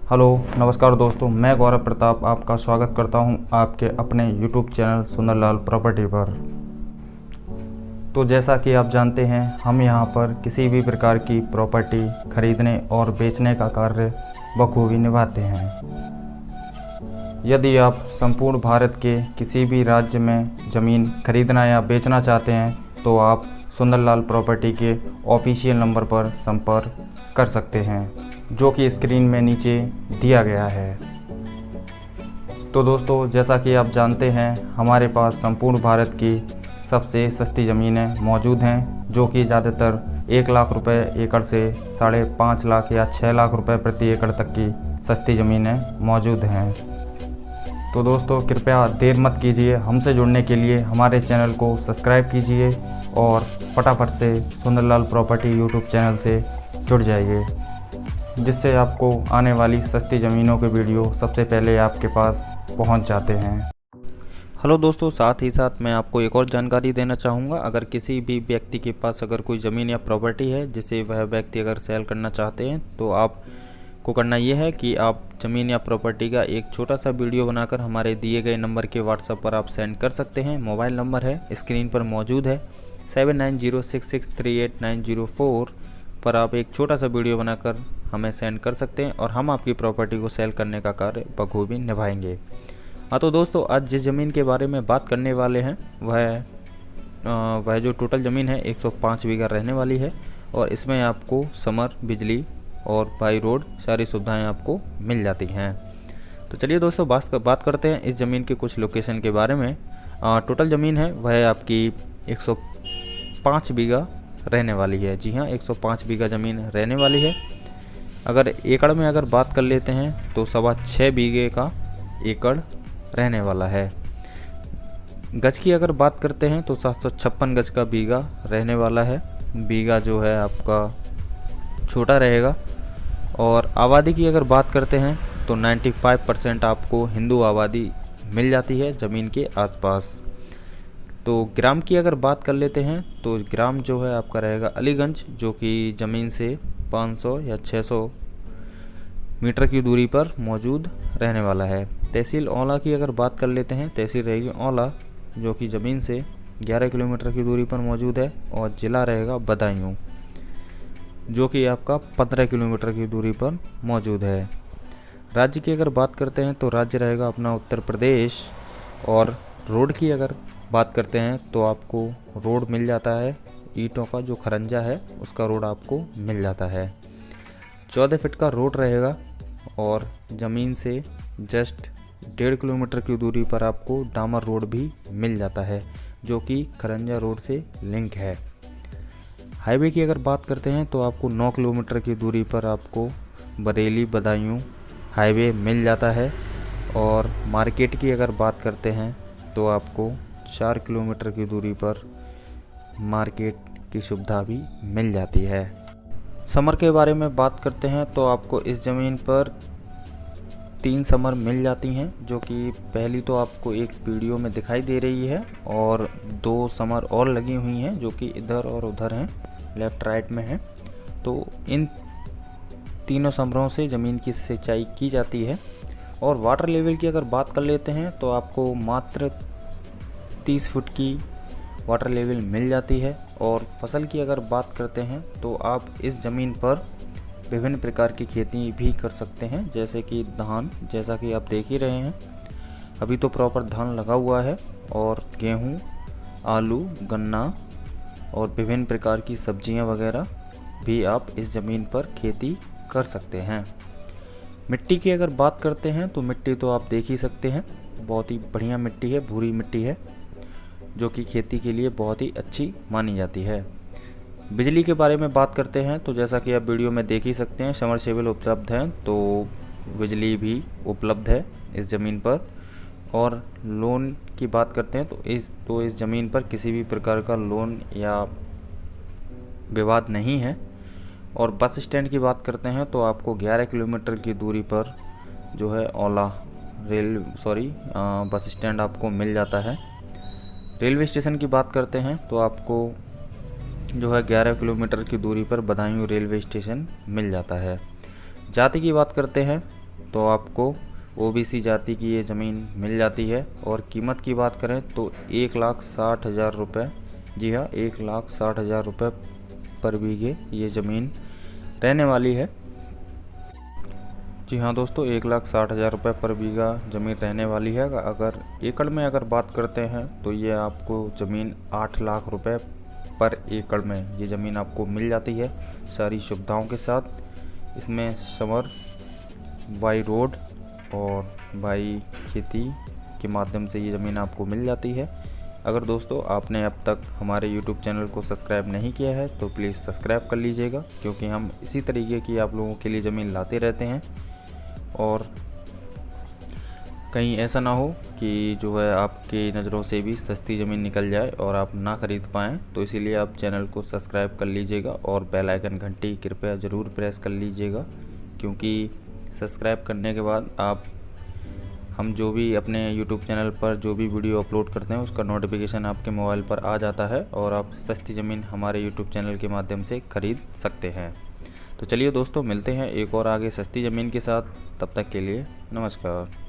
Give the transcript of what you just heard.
Hello नमस्कार दोस्तों, मैं गौरव प्रताप आपका स्वागत करता हूं आपके अपने यूट्यूब चैनल सुंदरलाल प्रॉपर्टी पर। तो जैसा कि आप जानते हैं, हम यहां पर किसी भी प्रकार की प्रॉपर्टी खरीदने और बेचने का कार्य बखूबी निभाते हैं। यदि आप संपूर्ण भारत के किसी भी राज्य में ज़मीन खरीदना या बेचना चाहते हैं तो आप सुंदरलाल प्रॉपर्टी के ऑफिशियल नंबर पर संपर्क कर सकते हैं, जो कि स्क्रीन में नीचे दिया गया है। तो दोस्तों, जैसा कि आप जानते हैं, हमारे पास संपूर्ण भारत की सबसे सस्ती ज़मीनें मौजूद हैं, जो कि ज़्यादातर 1 लाख रुपए एकड़ से 5.5 लाख या 6 लाख रुपए प्रति एकड़ तक की सस्ती ज़मीनें मौजूद हैं। तो दोस्तों, कृपया देर मत कीजिए, हमसे जुड़ने के लिए हमारे चैनल को सब्सक्राइब कीजिए और फटाफट से सुंदरलाल प्रॉपर्टी यूट्यूब चैनल से जुड़ जाइए, जिससे आपको आने वाली सस्ती ज़मीनों के वीडियो सबसे पहले आपके पास पहुंच जाते हैं। हेलो दोस्तों, साथ ही साथ मैं आपको एक और जानकारी देना चाहूँगा। अगर किसी भी व्यक्ति के पास अगर कोई ज़मीन या प्रॉपर्टी है जिसे वह व्यक्ति अगर सेल करना चाहते हैं, तो आपको करना ये है कि आप ज़मीन या प्रॉपर्टी का एक छोटा सा वीडियो बनाकर हमारे दिए गए नंबर के व्हाट्सएप पर आप सेंड कर सकते हैं। मोबाइल नंबर है स्क्रीन पर मौजूद है 7906638904 पर आप एक छोटा सा वीडियो बनाकर हमें सेंड कर सकते हैं और हम आपकी प्रॉपर्टी को सेल करने का कार्य बखूबी निभाएंगे। हाँ, तो दोस्तों, आज जिस ज़मीन के बारे में बात करने वाले हैं वह जो टोटल ज़मीन है 105 बीघा रहने वाली है और इसमें आपको समर, बिजली और बाई रोड सारी सुविधाएं आपको मिल जाती हैं। तो चलिए दोस्तों, बात करते हैं इस ज़मीन के कुछ लोकेशन के बारे में। टोटल ज़मीन है वह आपकी 105 बीघा रहने वाली है। जी हाँ, 105 बीघा ज़मीन रहने वाली है। अगर एकड़ में अगर बात कर लेते हैं तो 6.25 बीघे का एकड़ रहने वाला है। गज की अगर बात करते हैं तो 756 गज का बीघा रहने वाला है। बीघा जो है आपका छोटा रहेगा। और आबादी की अगर बात करते हैं तो 95% आपको हिंदू आबादी मिल जाती है ज़मीन के आसपास। तो ग्राम की अगर बात कर लेते हैं तो ग्राम जो है आपका रहेगा अलीगंज, जो कि ज़मीन से 500 या 600 मीटर की दूरी पर मौजूद रहने वाला है। तहसील औला की अगर बात कर लेते हैं, तहसील रहेगी औला, जो कि ज़मीन से 11 किलोमीटर की दूरी पर मौजूद है। और ज़िला रहेगा बदायूं, जो कि आपका 15 किलोमीटर की दूरी पर मौजूद है। राज्य की अगर बात करते हैं तो राज्य रहेगा अपना उत्तर प्रदेश। और रोड की अगर बात करते हैं तो आपको रोड मिल जाता है, ईंटों का जो खरंजा है उसका रोड आपको मिल जाता है। 14 फीट का रोड रहेगा और ज़मीन से जस्ट 1.5 किलोमीटर की दूरी पर आपको डामर रोड भी मिल जाता है, जो कि खरंजा रोड से लिंक है। हाईवे की अगर बात करते हैं तो आपको 9 किलोमीटर की दूरी पर आपको बरेली बदायूं हाईवे मिल जाता है। और मार्केट की अगर बात करते हैं तो आपको 4 किलोमीटर की दूरी पर मार्केट की सुविधा भी मिल जाती है। समर के बारे में बात करते हैं तो आपको इस ज़मीन पर 3 समर मिल जाती हैं, जो कि पहली तो आपको एक वीडियो में दिखाई दे रही है और 2 समर और लगी हुई हैं, जो कि इधर और उधर हैं, लेफ़्ट राइट में हैं। तो इन तीनों समरों से ज़मीन की सिंचाई की जाती है। और वाटर लेवल की अगर बात कर लेते हैं तो आपको मात्र 30 फुट की वाटर लेवल मिल जाती है। और फसल की अगर बात करते हैं तो आप इस ज़मीन पर विभिन्न प्रकार की खेती भी कर सकते हैं, जैसे कि धान, जैसा कि आप देख ही रहे हैं अभी तो प्रॉपर धान लगा हुआ है। और गेहूं, आलू, गन्ना और विभिन्न प्रकार की सब्जियां वगैरह भी आप इस ज़मीन पर खेती कर सकते हैं। मिट्टी की अगर बात करते हैं तो मिट्टी तो आप देख ही सकते हैं, बहुत ही बढ़िया मिट्टी है, भूरी मिट्टी है, जो कि खेती के लिए बहुत ही अच्छी मानी जाती है। बिजली के बारे में बात करते हैं तो जैसा कि आप वीडियो में देख ही सकते हैं, समरसेबल उपलब्ध हैं, तो बिजली भी उपलब्ध है इस ज़मीन पर। और लोन की बात करते हैं तो इस ज़मीन पर किसी भी प्रकार का लोन या विवाद नहीं है। और बस स्टैंड की बात करते हैं तो आपको 11 किलोमीटर की दूरी पर जो है औला बस स्टैंड आपको मिल जाता है। रेलवे स्टेशन की बात करते हैं तो आपको जो है 11 किलोमीटर की दूरी पर बदायूं रेलवे स्टेशन मिल जाता है। जाति की बात करते हैं तो आपको ओबीसी जाति की ये ज़मीन मिल जाती है। और कीमत की बात करें तो 1,60,000 रुपये, जी हाँ 1,60,000 रुपये पर बीघे ये ज़मीन रहने वाली है। जी हाँ दोस्तों, 1,60,000 रुपये पर बीघा ज़मीन रहने वाली है। अगर एकड़ में अगर बात करते हैं तो ये आपको ज़मीन 8 लाख रुपए पर एकड़ में ये ज़मीन आपको मिल जाती है सारी सुविधाओं के साथ। इसमें समर, बाई रोड और बाई खेती के माध्यम से ये ज़मीन आपको मिल जाती है। अगर दोस्तों आपने अब तक हमारे YouTube चैनल को सब्सक्राइब नहीं किया है तो प्लीज़ सब्सक्राइब कर लीजिएगा, क्योंकि हम इसी तरीके की आप लोगों के लिए ज़मीन लाते रहते हैं। और कहीं ऐसा ना हो कि जो है आपकी नज़रों से भी सस्ती ज़मीन निकल जाए और आप ना ख़रीद पाएँ, तो इसीलिए आप चैनल को सब्सक्राइब कर लीजिएगा और बेल आइकन घंटी कृपया ज़रूर प्रेस कर लीजिएगा, क्योंकि सब्सक्राइब करने के बाद हम जो भी अपने YouTube चैनल पर जो भी वीडियो अपलोड करते हैं उसका नोटिफिकेशन आपके मोबाइल पर आ जाता है और आप सस्ती ज़मीन हमारे YouTube चैनल के माध्यम से ख़रीद सकते हैं। तो चलिए दोस्तों, मिलते हैं एक और आगे सस्ती ज़मीन के साथ। तब तक के लिए नमस्कार।